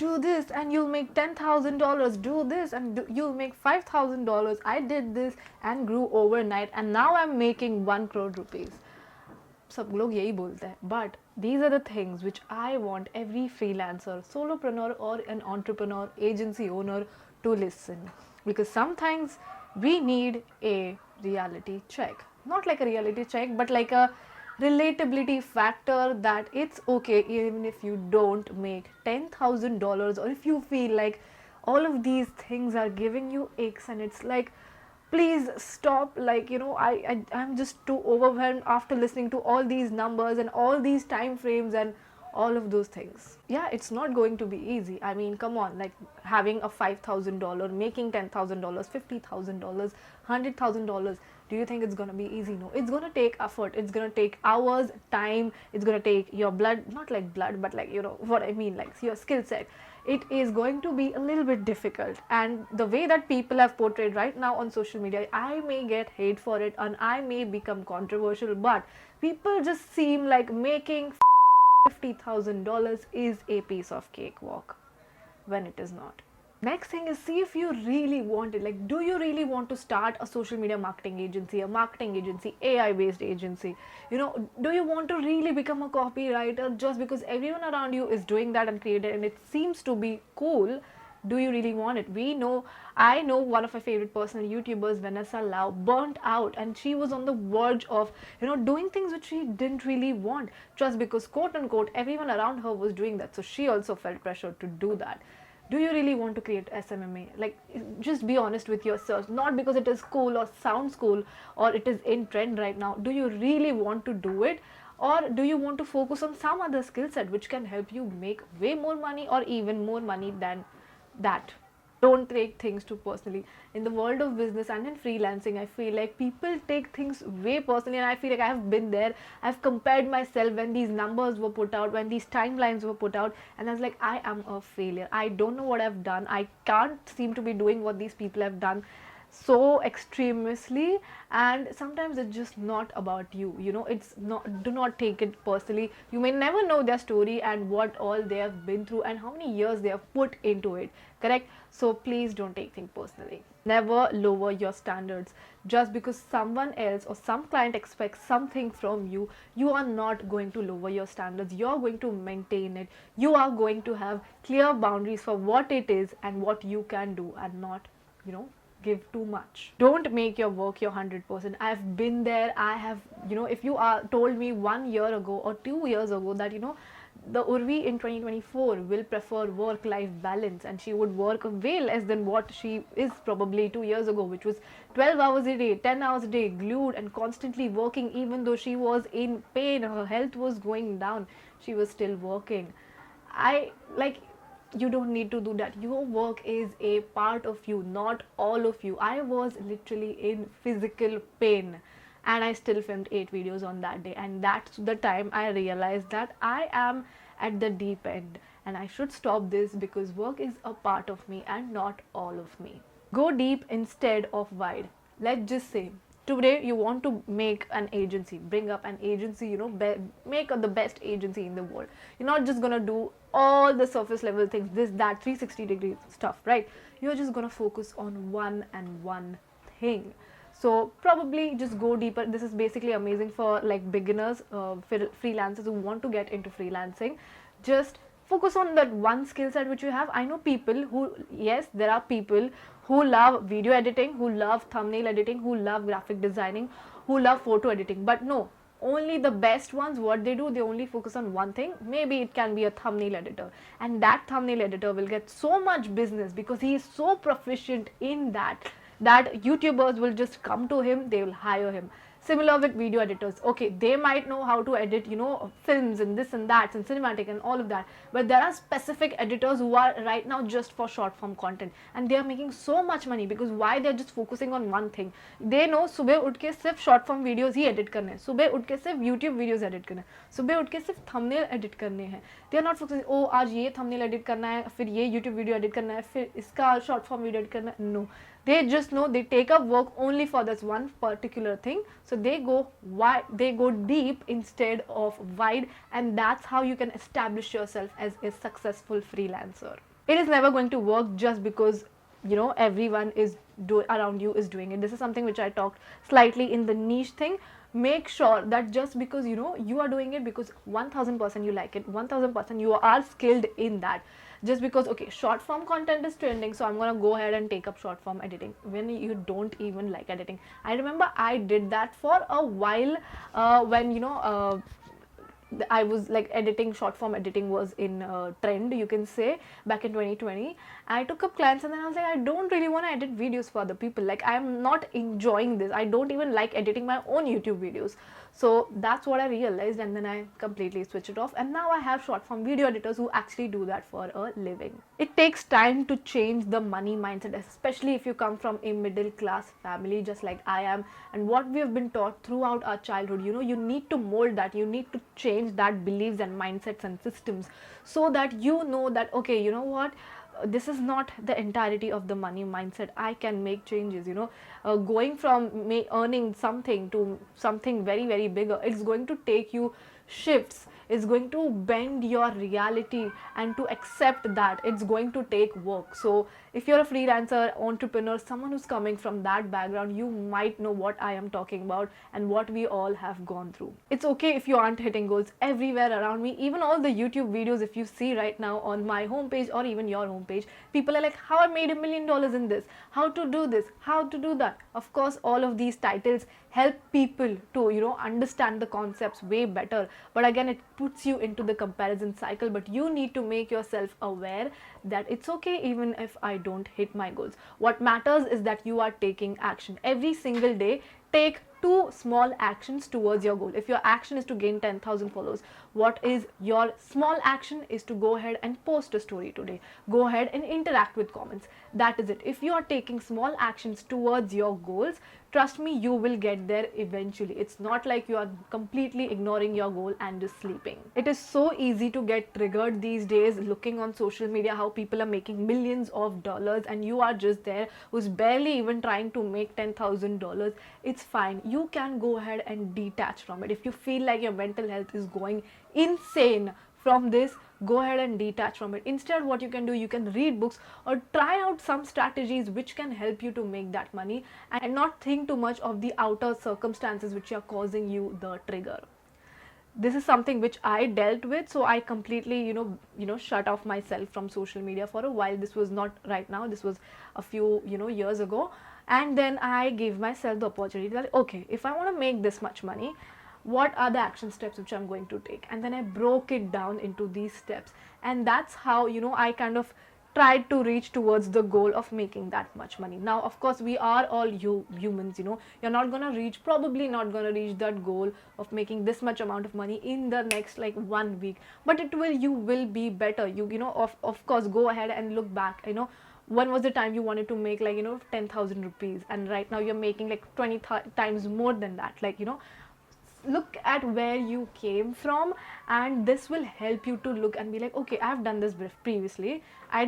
do this and you'll make $10,000, do this and you'll make $5,000. I did this and grew overnight and now I'm making 1 crore rupees. सब लोग यही बोलते हैं, but these are the things which I want every freelancer, solopreneur or an entrepreneur, agency owner to listen, because sometimes we need a reality check, not like a reality check but like a relatability factor, that it's okay even if you don't make $10,000, or if you feel like all of these things are giving you aches and it's like, please stop, like, I'm just too overwhelmed after listening to all these numbers and all these time frames and all of those things. Yeah, it's not going to be easy. I mean, come on, like having a $5,000, making $10,000, $50,000, $100,000. Do you think it's gonna be easy? No, it's gonna take effort. It's gonna take hours, time. It's gonna take your blood, not like blood, but like, what I mean, like your skill set. It is going to be a little bit difficult, and the way that people have portrayed right now on social media, I may get hate for it and I may become controversial, but people just seem like making $50,000 is a piece of cakewalk when it is not. Next thing is, see if you really want it. Like, do you really want to start a social media marketing agency, a marketing agency, AI based agency? Do you want to really become a copywriter just because everyone around you is doing that and created and it seems to be cool? Do you really want it? I know one of my favorite personal YouTubers, Vanessa Lau, burnt out and she was on the verge of, doing things which she didn't really want, just because, quote unquote, everyone around her was doing that. So she also felt pressure to do that. Do you really want to create SMMA? Like, just be honest with yourself, not because it is cool or sounds cool or it is in trend right now. Do you really want to do it? Or do you want to focus on some other skill set which can help you make way more money or even more money than that? Don't take things too personally. In the world of business and in freelancing, I feel like people take things way personally, and I feel like I have been there. I've compared myself when these numbers were put out, when these timelines were put out, and I was like, I am a failure. I don't know what I've done. I can't seem to be doing what these people have done so extremously, and sometimes it's just not about you. It's not, do not take it personally. You may never know their story and what all they have been through and how many years they have put into it, correct? So please don't take things personally. Never lower your standards just because someone else or some client expects something from you. You are not going to lower your standards. You are going to maintain it. You are going to have clear boundaries for what it is and what you can do, and not, give too much. Don't make your work your 100%. I've been there. I have, if you are told me 1 year ago or 2 years ago that, the Urvee in 2024 will prefer work-life balance and she would work way less than what she is probably 2 years ago, which was 12 hours a day, 10 hours a day, glued and constantly working. Even though she was in pain, her health was going down, she was still working. You don't need to do that. Your work is a part of you, not all of you. I was literally in physical pain and I still filmed 8 videos on that day, and that's the time I realized that I am at the deep end and I should stop this, because work is a part of me and not all of me. Go deep instead of wide. Let's just say today you want to make an agency, bring up an agency, make the best agency in the world. You're not just gonna do all the surface level things, this, that, 360-degree stuff, right? You're just gonna focus on one thing. So probably just go deeper. This is basically amazing for like beginners, freelancers who want to get into freelancing. Just focus on that one skill set which you have. I know people who, yes, there are people who love video editing, who love thumbnail editing, who love graphic designing, who love photo editing, but no, only the best ones, what they do, they only focus on one thing. Maybe it can be a thumbnail editor, and that thumbnail editor will get so much business because he is so proficient in that YouTubers will just come to him, they will hire him. Similar with video editors. Okay, they might know how to edit, films and this and that and cinematic and all of that, but there are specific editors who are right now just for short form content, and they are making so much money because why? They're just focusing on one thing. They know सुबह उठ के सिर्फ short form videos ही edit करने हैं, सुबह उठ के सिर्फ YouTube videos edit करने हैं, सुबह उठ के सिर्फ thumbnail edit करने हैं. They are not focusing, oh आज ये thumbnail edit करना है, फिर ये YouTube video edit करना है, फिर इसका short form video edit करना है. No, they just know they take up work only for this one particular thing. So they go wide, they go deep instead of wide, and that's how you can establish yourself as a successful freelancer. It is never going to work just because everyone is around you is doing it. This is something which I talked slightly in the niche thing. Make sure that just because you are doing it because 1000% you like it, 1000% you are skilled in that, just because okay, short form content is trending, so I'm gonna go ahead and take up short form editing when you don't even like editing. I remember I did that for a while, when I was like editing, short form editing was in trend, you can say, back in 2020. I took up clients and then I was like, I don't really want to edit videos for other people. Like, I'm not enjoying this. I don't even like editing my own YouTube videos. So that's what I realized, and then I completely switched it off. And now I have short form video editors who actually do that for a living. It takes time to change the money mindset, especially if you come from a middle class family, just like I am. And what we have been taught throughout our childhood, you need to mold that, you need to change that beliefs and mindsets and systems, so that you know that okay, you know what, this is not the entirety of the money mindset. I can make changes, going from earning something to something very very bigger. It's going to take you shifts, it's going to bend your reality, and to accept that it's going to take work. So if you're a freelancer, entrepreneur, someone who's coming from that background, you might know what I am talking about and what we all have gone through. It's okay if you aren't hitting goals everywhere around me. Even all the YouTube videos, if you see right now on my homepage or even your homepage, people are like, how I made $1 million in this, how to do this, how to do that. Of course, all of these titles help people to understand the concepts way better, but again, it puts you into the comparison cycle. But you need to make yourself aware that it's okay even if I don't hit my goals. What matters is that you are taking action every single day. Take 2 small actions towards your goal. If your action is to gain 10,000 followers, what is your small action? Is to go ahead and post a story today, go ahead and interact with comments. That is it. If you are taking small actions towards your goals, trust me, you will get there eventually. It's not like you are completely ignoring your goal and just sleeping. It is so easy to get triggered these days looking on social media how people are making millions of dollars, and you are just there who's barely even trying to make $10,000. It's fine. You can go ahead and detach from it. If you feel like your mental health is going insane from this, go ahead and detach from it. Instead, what you can do, you can read books or try out some strategies which can help you to make that money, and not think too much of the outer circumstances which are causing you the trigger. This is something which I dealt with, so I completely shut off myself from social media for a while. This was not right now, this was a few years ago. And then I gave myself the opportunity that okay, if I want to make this much money, what are the action steps which I'm going to take? And then I broke it down into these steps, and that's how I kind of tried to reach towards the goal of making that much money. Now of course, we are all humans, you're not gonna reach, probably not gonna reach that goal of making this much amount of money in the next like 1 week, but you will be better. Of course, go ahead and look back, when was the time you wanted to make like 10,000 rupees, and right now you're making like 20 times more than that. Like look at where you came from, and this will help you to look and be like, okay, I've done this previously, I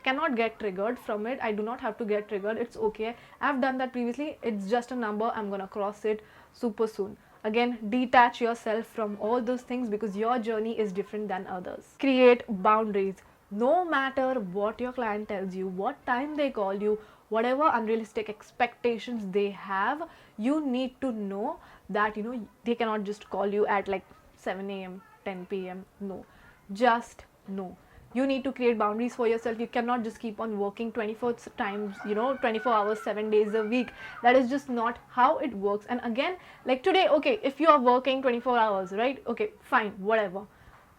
cannot get triggered from it, I do not have to get triggered, it's okay, I've done that previously, it's just a number, I'm gonna cross it super soon. Again, detach yourself from all those things because your journey is different than others. Create boundaries. No matter what your client tells you, what time they call you, whatever unrealistic expectations they have, you need to know that they cannot just call you at like 7 a.m, 10 p.m. No, just no. You need to create boundaries for yourself. You cannot just keep on working 24 times, 24 hours, 7 days a week. That is just not how it works. And again, like today, okay, if you are working 24 hours, right, okay, fine, whatever.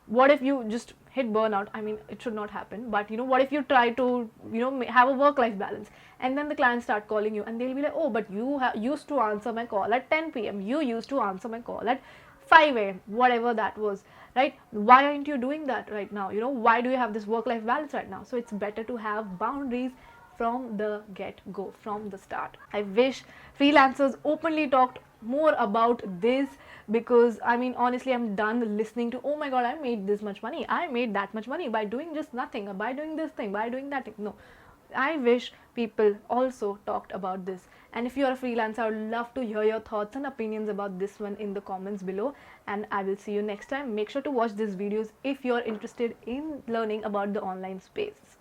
What if you just hit burnout? I mean, it should not happen, but what if you try to have a work-life balance, and then the clients start calling you and they'll be like, oh, but you used to answer my call at 10 p.m, you used to answer my call at 5 a.m, whatever that was, right? Why aren't you doing that right now? Why do you have this work-life balance right now? So it's better to have boundaries from the get-go, from the start. I wish freelancers openly talked more about this, because I mean, honestly, I'm done listening to, oh my god, I made this much money, I made that much money by doing just nothing, by doing this thing, by doing that thing. No, I wish people also talked about this. And if you're a freelancer, I would love to hear your thoughts and opinions about this one in the comments below, and I will see you next time. Make sure to watch these videos if you're interested in learning about the online space.